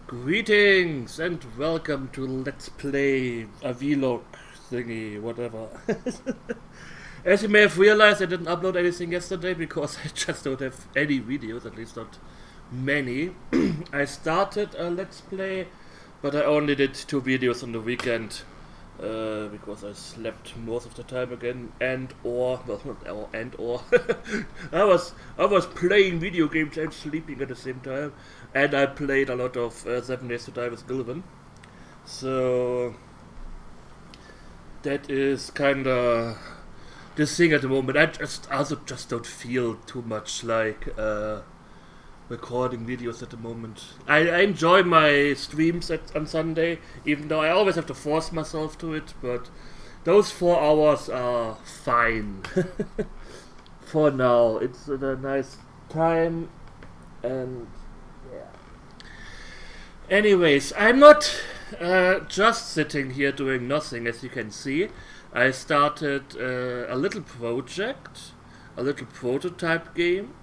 Greetings and welcome to Let's Play a Vlog thingy, whatever. As you may have realized, I didn't upload anything yesterday because I just don't have any videos, at least not many. I started a Let's Play, but I only did 2 videos on the weekend because I slept most of the time again, I was playing video games and sleeping at the same time, and I played a lot of 7 Days to Die with Gillivan. So that is kinda the thing at the moment. I just don't feel too much like recording videos at the moment. I enjoy my streams on Sunday, even though I always have to force myself to it, but those 4 hours are fine. For now, it's a nice time, and yeah. Anyways, I'm not just sitting here doing nothing, as you can see. I started a little project, a little prototype game.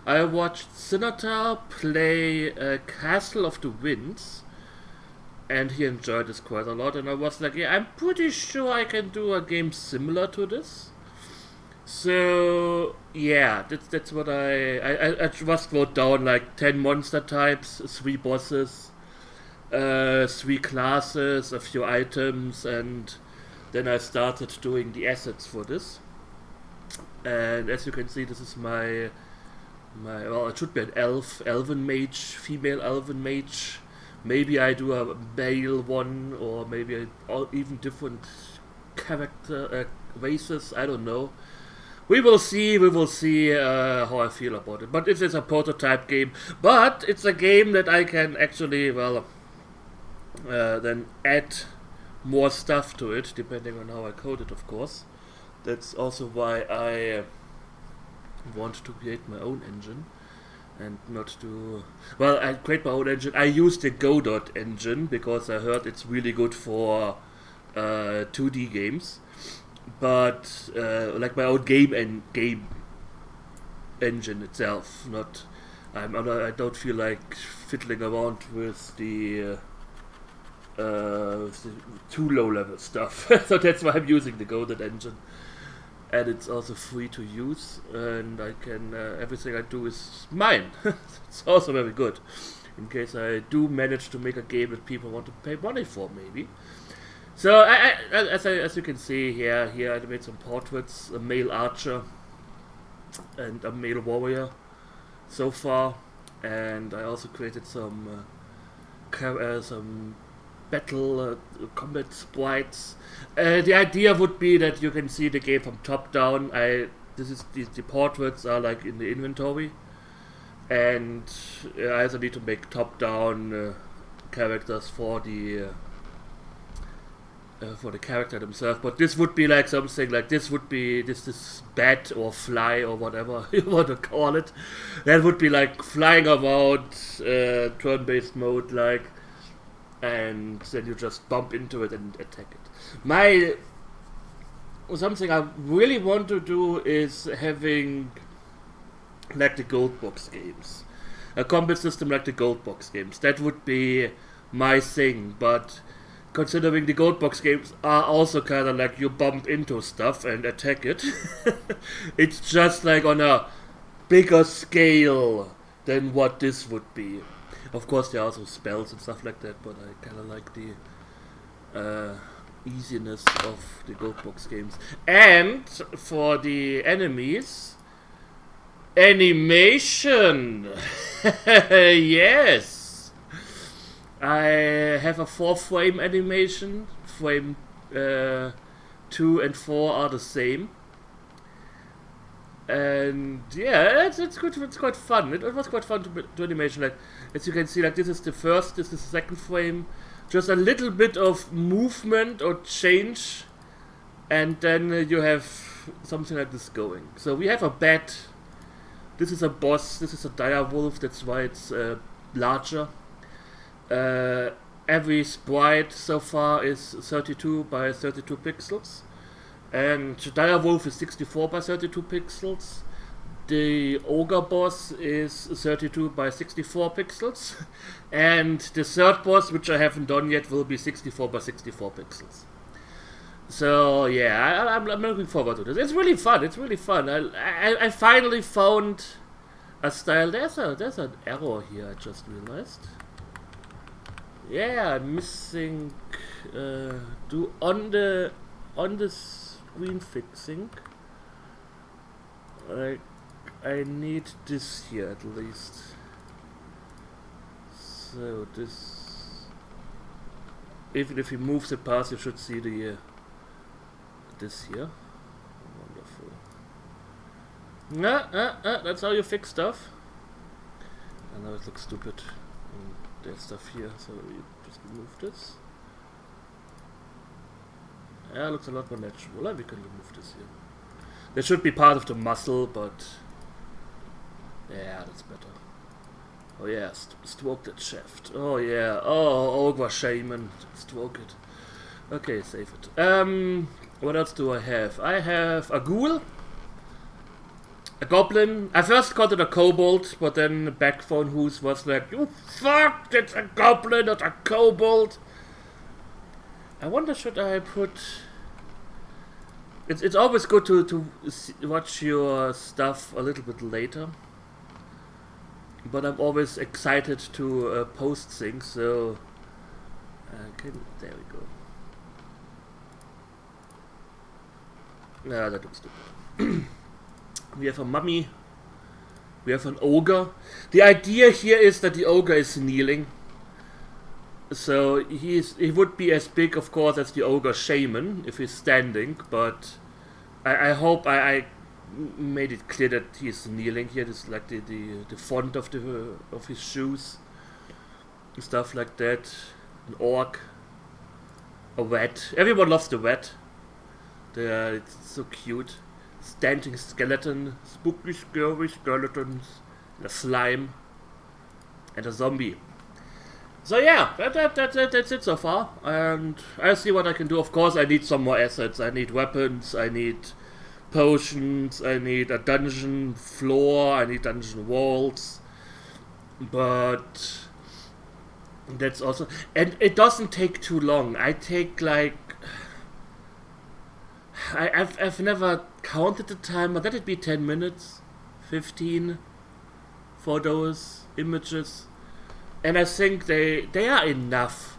I watched Sinatar play Castle of the Winds, and he enjoyed this quite a lot, and I was like, yeah, I'm pretty sure I can do a game similar to this. So yeah, that's what I just wrote down, like 10 monster types, 3 bosses, 3 classes, a few items, and then I started doing the assets for this. And as you can see, this is my well, it should be an elven mage, female elven mage. Maybe I do a male one, or maybe even different character races. I don't know. We will see how I feel about it. But it is a prototype game. But it's a game that I can actually, well, then add more stuff to it, depending on how I code it, of course. That's also why I want to create my own engine and not do... Well, I create my own engine. I use the Godot engine because I heard it's really good for 2D games. But like my own game engine itself, not... I don't feel like fiddling around with the too low level stuff. So that's why I'm using the Godot engine. And it's also free to use, and I can everything I do is mine. It's also very good, in case I do manage to make a game that people want to pay money for, maybe. So as you can see here I made some portraits: a male archer and a male warrior so far, and I also created some battle combat sprites. The idea would be that you can see the game from top down. The portraits are like in the inventory, and I also need to make top down characters for the character themselves. But this would be like something like this bat or fly or whatever you want to call it. That would be like flying around, turn-based mode, like. And then you just bump into it and attack it. Something I really want to do is having like the Gold Box games, a combat system like the Gold Box games. That would be my thing. But considering the Gold Box games are also kind of like you bump into stuff and attack it, it's just like on a bigger scale than what this would be. Of course, there are also spells and stuff like that, but I kind of like the easiness of the Gold Box games. And for the enemies, animation! Yes! I have a 4-frame animation. Frame 2 and 4 are the same. And yeah, it's good. It's quite fun. It was quite fun to do animation. Like, as you can see, like this is the 2nd frame. Just a little bit of movement or change, and then you have something like this going. So we have a bat. This is a boss. This is a dire wolf. That's why it's larger. Every sprite so far is 32 by 32 pixels. And Dire Wolf is 64 by 32 pixels. the ogre boss is 32 by 64 pixels, and the third boss, which I haven't done yet, will be 64 by 64 pixels. So yeah, I'm looking forward to this. It's really fun. It's really fun. I finally found a style. There's an error here. I just realized. Yeah, I'm missing. Do on the screen fixing. I need this here at least. So this, even if he moves it past, you should see the this here. Wonderful. That's how you fix stuff. And now it looks stupid. And there's stuff here, so you just remove this. Yeah, it looks a lot more natural. We can remove this here. There should be part of the muscle, but yeah, that's better. Oh yeah, stroke that shaft. Oh yeah. Oh, Ogre Shaman. Stroke it. Okay, save it. What else do I have? I have a ghoul, a goblin. I first called it a kobold, but then Backbone Who's was like, "You fuck! It's a goblin, not a kobold." I wonder, should I put? It's always good to watch your stuff a little bit later. But I'm always excited to post things, so there we go. That looks stupid. We have a mummy. We have an ogre. The idea here is that the ogre is kneeling. So he would be as big, of course, as the ogre shaman if he's standing, but I hope I made it clear that he's kneeling here. This is like the font of his shoes, and stuff like that. An orc, a rat. Everyone loves the rat. It's so cute. Standing skeleton, spooky, scary skeletons, and a slime, and a zombie. So yeah, that's it so far, and I'll see what I can do. Of course, I need some more assets. I need weapons, I need potions, I need a dungeon floor, I need dungeon walls, but that's also, and it doesn't take too long. I take like, I've never counted the time, but let it be 10 minutes, 15 for those images. And I think they are enough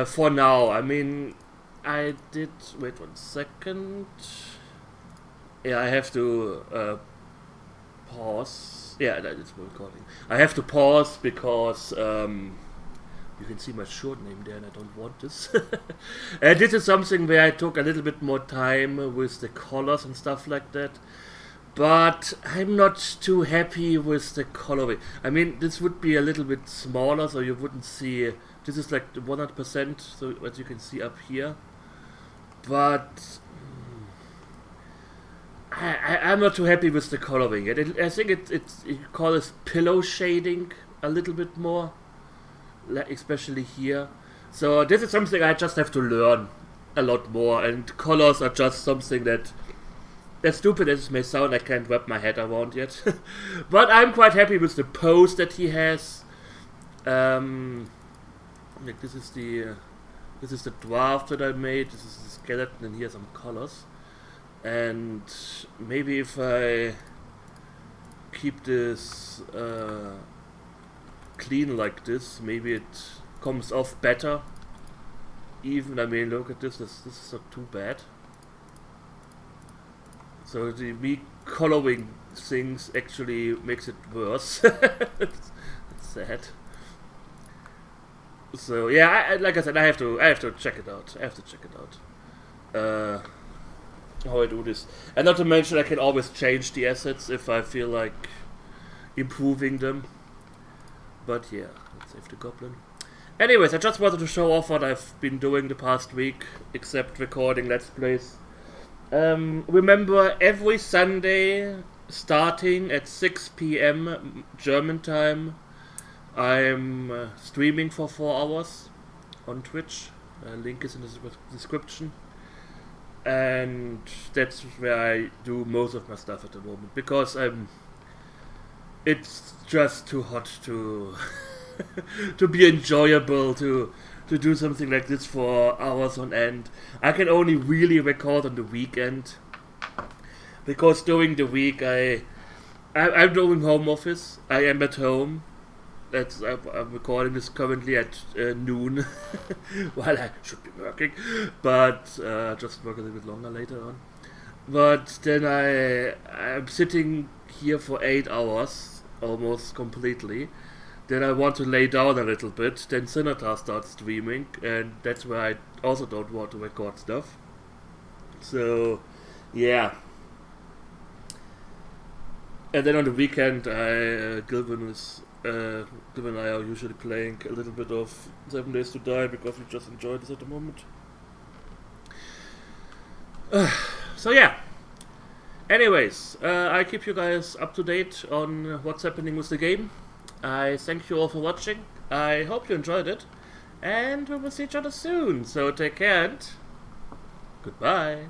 for now. I mean, I did... Wait 1 second. Yeah, I have to pause. Yeah, that is recording. I have to pause because you can see my short name there and I don't want this. This is something where I took a little bit more time with the colors and stuff like that. But I'm not too happy with the coloring. I mean, this would be a little bit smaller, so you wouldn't see... This is like 100%, so as you can see up here. But I'm not too happy with the coloring. I think you call this pillow shading a little bit more, especially here. So this is something I just have to learn a lot more, and colors are just something that... As stupid as it may sound, I can't wrap my head around yet. But I'm quite happy with the pose that he has. Like this is the dwarf that I made. This is the skeleton, and here are some colors. And maybe if I keep this clean like this, maybe it comes off better. Even, I mean, look at this. This is not too bad. So me coloring things actually makes it worse. It's sad. So yeah, like I said, I have to check it out. How I do this, and not to mention I can always change the assets if I feel like improving them. But yeah, let's save the goblin. Anyways, I just wanted to show off what I've been doing the past week, except recording Let's Plays. Remember, every Sunday, starting at 6 PM German time, I'm streaming for 4 hours on Twitch. Link is in the description. And that's where I do most of my stuff at the moment. Because I'm it's just too hot to to be enjoyable to do something like this for hours on end. I can only really record on the weekend because during the week I'm doing home office. I am at home. I'm recording this currently at noon, while I should be working, but just work a little bit longer later on. But then I'm sitting here for 8 hours, almost completely. Then I want to lay down a little bit. Then Senator starts streaming, and that's where I also don't want to record stuff. So, yeah. And then on the weekend, Gilvin and I are usually playing a little bit of 7 Days to Die because we just enjoy this at the moment. So yeah. Anyways, I keep you guys up to date on what's happening with the game. I thank you all for watching. I hope you enjoyed it. And we will see each other soon. So take care and goodbye.